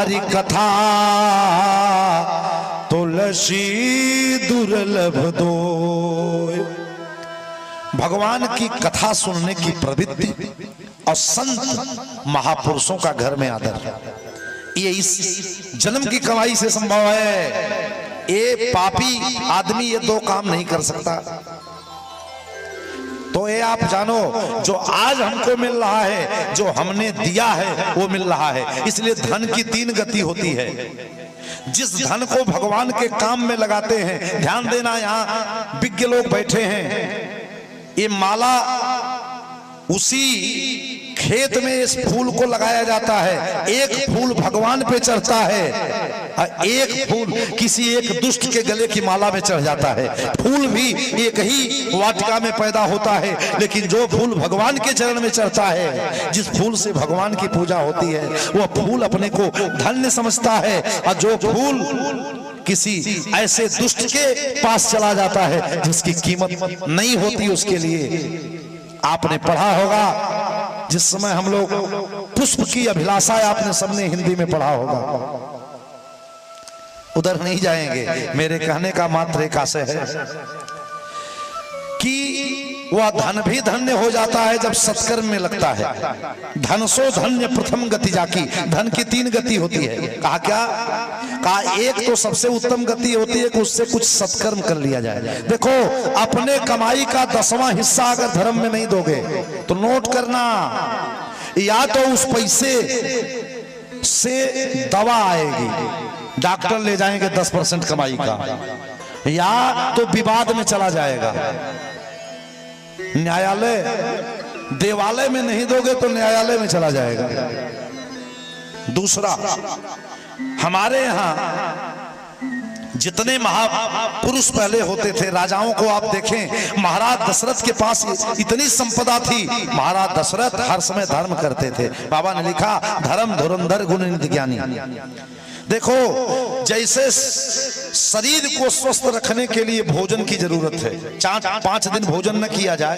हरि कथा तुलसी दुर्लभ दो। भगवान की कथा सुनने की प्रवृत्ति और संत महापुरुषों का घर में आदर, ये इस जन्म की कमाई से संभव है। ये पापी आदमी ये दो काम नहीं कर सकता। तो ये आप जानो, जो आज हमको मिल रहा है, जो हमने दिया है वो मिल रहा है। इसलिए धन की तीन गति होती है। जिस धन को भगवान के काम में लगाते हैं, ध्यान देना, यहाँ विज्ञ लोग बैठे हैं, ये माला उसी खेत में इस फूल को लगाया जाता है। एक फूल भगवान पे चढ़ता है और एक फूल किसी एक दुष्ट के गले की माला में चढ़ जाता है। फूल भी एक ही वाटिका में पैदा होता है, लेकिन जो फूल भगवान के चरण में चढ़ता है, जिस फूल से भगवान की पूजा होती है, वह फूल अपने को धन्य समझता है। और जो फूल किसी ऐसे दुष्ट के पास चला जाता है जिसकी कीमत नहीं होती, उसके लिए आपने पढ़ा होगा, जिस समय हम लोग पुष्प की अभिलाषा आपने सबने हिंदी में पढ़ा होगा। उधर नहीं जाएंगे, मेरे कहने का मात्र एक आशय है कि वह धन भी धन्य हो जाता है जब सत्कर्म में लगता है। धन सो धन्य प्रथम गति जाकी। धन की तीन गति होती है। कहा क्या? कहा एक तो सबसे उत्तम गति होती है कि उससे कुछ सत्कर्म कर लिया जाए। देखो, अपने कमाई का 10वां हिस्सा अगर धर्म में नहीं दोगे तो नोट करना, या तो उस पैसे से दवा आएगी, डॉक्टर ले जाएंगे 10% कमाई का, या तो विवाद में चला जाएगा। न्यायालय, देवालय में नहीं दोगे तो न्यायालय में चला जाएगा। दूसरा, हमारे यहां जितने महापुरुष पहले होते थे, राजाओं को आप देखें, महाराज दशरथ के पास इतनी संपदा थी। महाराज दशरथ हर समय धर्म करते थे। बाबा ने लिखा, धर्म धुरंधर गुण निधि ज्ञानी। देखो, जैसे शरीर को स्वस्थ रखने के लिए भोजन की जरूरत है, 5 दिन भोजन न किया जाए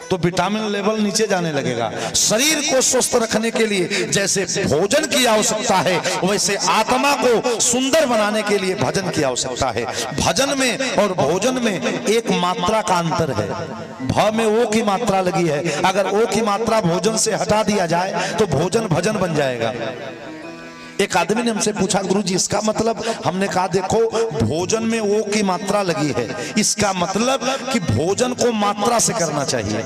तो विटामिन लेवल नीचे जाने लगेगा। शरीर को स्वस्थ रखने के लिए जैसे भोजन की आवश्यकता है, वैसे आत्मा को सुंदर बनाने के लिए भजन की आवश्यकता है। भजन में और भोजन में एक मात्रा का अंतर है। भ में ओ की मात्रा लगी है, अगर ओ की मात्रा भोजन से हटा दिया जाए तो भोजन भजन बन जाएगा। एक आदमी ने हमसे पूछा, गुरुजी इसका मतलब? हमने कहा, देखो, भोजन में ओ की मात्रा लगी है, इसका मतलब कि भोजन को मात्रा से करना चाहिए।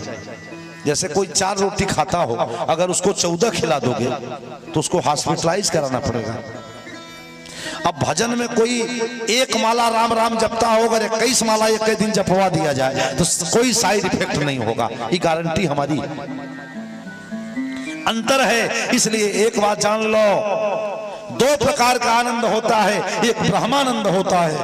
जैसे कोई 4 रोटी खाता हो, अगर उसको 14 खिला दोगे तो उसको हॉस्पिटलाइज कराना पड़ेगा। अब भजन में कोई एक माला राम राम जपता हो, अगर 21 माला एक दिन जपवा दिया जाए तो कोई साइड इफेक्ट नहीं होगा। ये गारंटी हमारी। अंतर है। इसलिए एक बात जान लो, 2 प्रकार का आनंद होता है। एक ब्रह्मानंद होता है,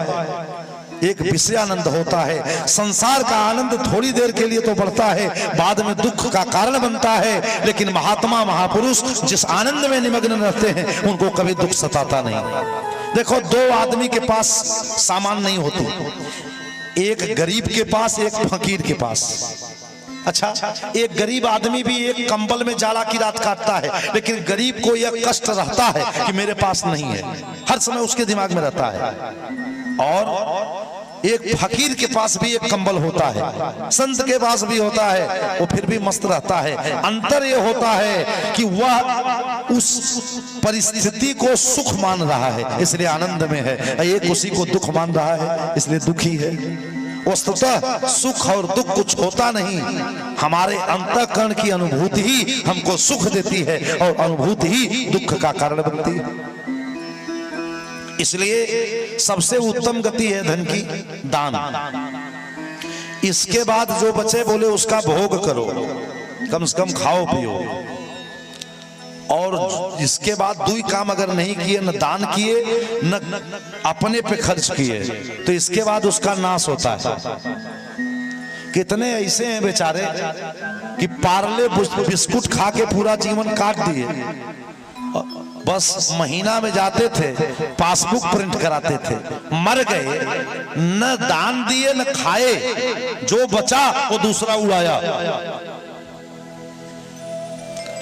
एक विषयानंद होता है। संसार का आनंद थोड़ी देर के लिए तो बढ़ता है, बाद में दुख का कारण बनता है। लेकिन महात्मा महापुरुष जिस आनंद में निमग्न रहते हैं, उनको कभी दुख सताता नहीं। देखो, 2 आदमी के पास सामान नहीं होती, एक गरीब के पास, एक फकीर के पास। अच्छा, एक गरीब आदमी भी एक कंबल में जाड़ा की रात काटता है, लेकिन गरीब को यह कष्ट रहता है कि मेरे पास नहीं है, हर समय उसके दिमाग में रहता है। और एक फकीर के पास भी एक कंबल होता है, संत के पास भी होता है, वो फिर भी मस्त रहता है। अंतर ये होता है कि वह उस परिस्थिति को सुख मान रहा है, इसलिए आनंद में है। एक उसी को दुख मान रहा है, इसलिए दुखी है। वस्तुतः सुख और दुख कुछ होता नहीं, हमारे अंतःकरण की अनुभूति ही हमको सुख देती है और अनुभूति ही दुख का कारण बनती है। इसलिए सबसे उत्तम गति है धन की दान। इसके बाद जो बचे बोले उसका भोग करो, कम से कम खाओ पियो। और इसके बाद 2 काम अगर नहीं किए, न दान किए न अपने पे खर्च किए, तो इसके बाद उसका नाश होता है। कितने ऐसे हैं बेचारे कि पार्ले बिस्कुट खा के पूरा जीवन काट दिए। बस महीना में जाते थे, पासबुक प्रिंट कराते थे, मर गए, न दान दिए न खाए, जो बचा वो दूसरा उड़ाया।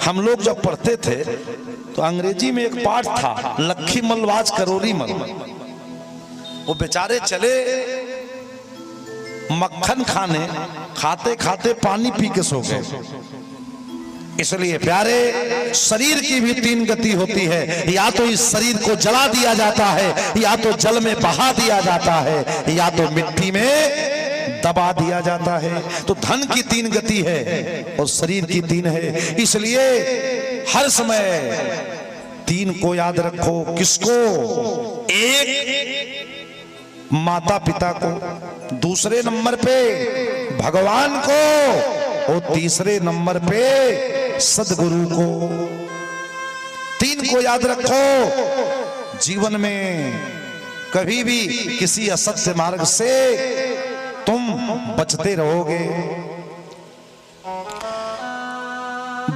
हम लोग जब पढ़ते थे तो अंग्रेजी में एक पाठ था, लखी मलवाज करोरी मल। वो बेचारे चले मक्खन खाने, खाते खाते पानी पी के सो गए। इसलिए प्यारे, शरीर की भी तीन गति होती है, या तो इस शरीर को जला दिया जाता है, या तो जल में बहा दिया जाता है, या तो मिट्टी में दबा दिया जाता है। तो धन की तीन गति है और शरीर की तीन है। इसलिए हर समय तीन को याद रखो। किसको? एक माता पिता को, दूसरे नंबर पे भगवान को, और तीसरे नंबर पे सदगुरु को। तीन को याद रखो। जीवन में कभी भी किसी असत्य मार्ग से तुम बचते रहोगे।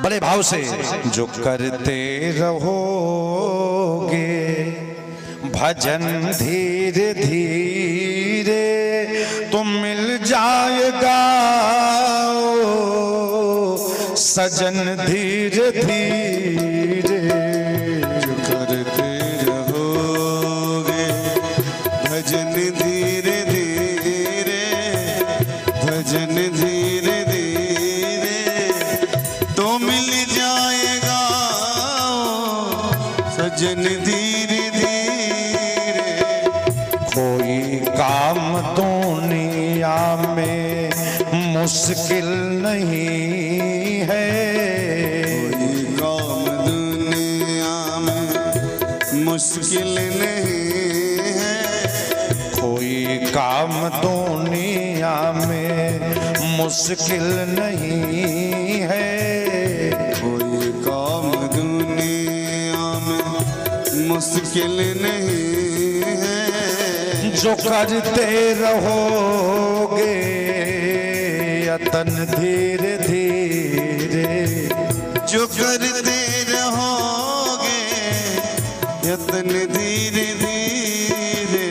बड़े भाव से जो करते रहोगे भजन धीरे धीरे तो मिल जाएगा सजन धीरे धीरे। जो करते रहोगे भजन धीरे धीरे, भजन धीरे धीरे तो मिल जाएगा सजन धीरे धीरे। कोई काम दुनिया में मुश्किल नहीं है, कोई काम दुनिया में मुश्किल नहीं है, कोई काम दुनिया में मुश्किल नहीं है, कोई काम दुनिया में मुश्किल नहीं है। जो करते रहोगे यतन धीरे धीरे, जो करते रहोगे यतन धीरे धीरे,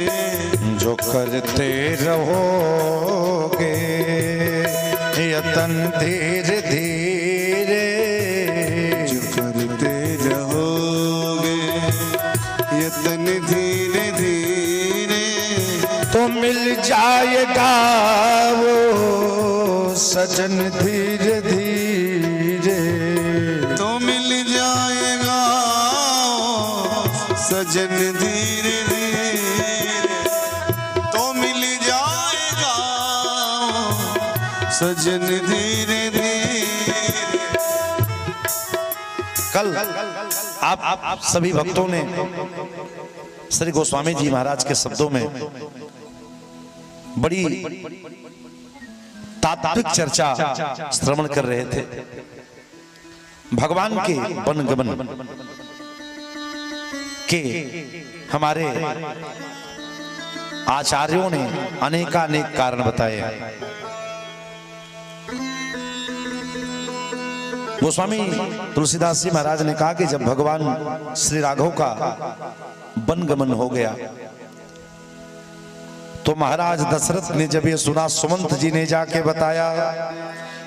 जो करते रहोगे यतन धीरे धीरे, जो करते रहोगे यतन धीरे धीरे तो मिल जाएगा वो सजन धीरे धीरे। तो मिल जाएगा सजन धीरे धीरे, तो मिल जाएगा सजन धीरे धीरे। कल आप सभी भक्तों ने श्री गोस्वामी जी महाराज के शब्दों में बड़ी तात्विक चर्चा श्रवण कर रहे थे। भगवान के वनगमन के हमारे आचार्यों ने अनेकानेक कारण बताए। गोस्वामी तुलसीदास जी महाराज ने कहा कि जब भगवान श्री राघव का वनगमन हो गया तो महाराज दशरथ ने जब ये सुना, सुमंत जी ने जाके बताया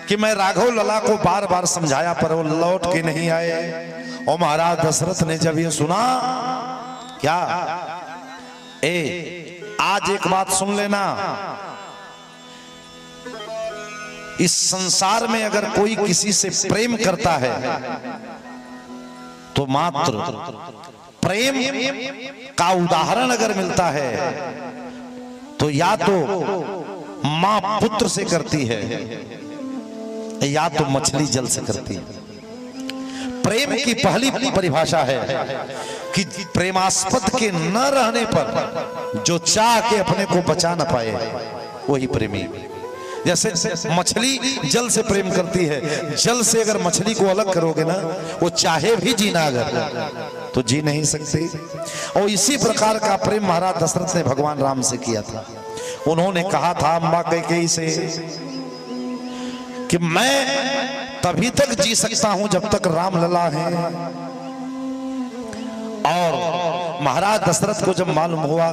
कि मैं राघव लला को बार बार समझाया पर वो लौट के नहीं आए। और महाराज दशरथ ने जब ये सुना, क्या आज एक बात सुन लेना, इस संसार में अगर कोई किसी से प्रेम करता है तो मात्र प्रेम का उदाहरण अगर मिलता है तो या तो मां पुत्र से करती है या तो मछली जल से करती है। प्रेम की पहली परिभाषा है कि प्रेमास्पद के न रहने पर जो चाह के अपने को बचा न पाए वही प्रेमी। जैसे मछली जल से प्रेम करती है, जल से अगर मछली को अलग करोगे ना, वो चाहे भी जीना अगर तो जी नहीं सकती। और इसी प्रकार का प्रेम महाराज दशरथ ने भगवान राम से किया था। उन्होंने कहा था अम्बा कैकेयी से कि मैं तभी तक जी सकता हूं जब तक राम लला है। और महाराज दशरथ को जब मालूम हुआ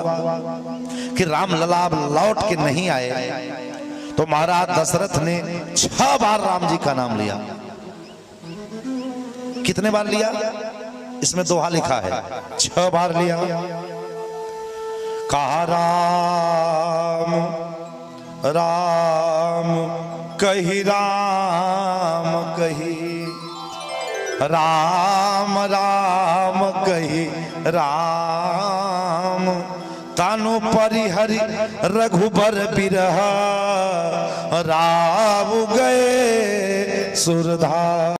कि राम लला अब लौट के नहीं आए तो महाराज दशरथ ने 6 बार राम जी का नाम लिया। कितने बार लिया? इसमें दोहा लिखा है, 6 बार लिया। कहा राम राम कही राम कही, राम राम कही राम, तानु परिहरि रघुबर बिरह, राव गए सुरधा।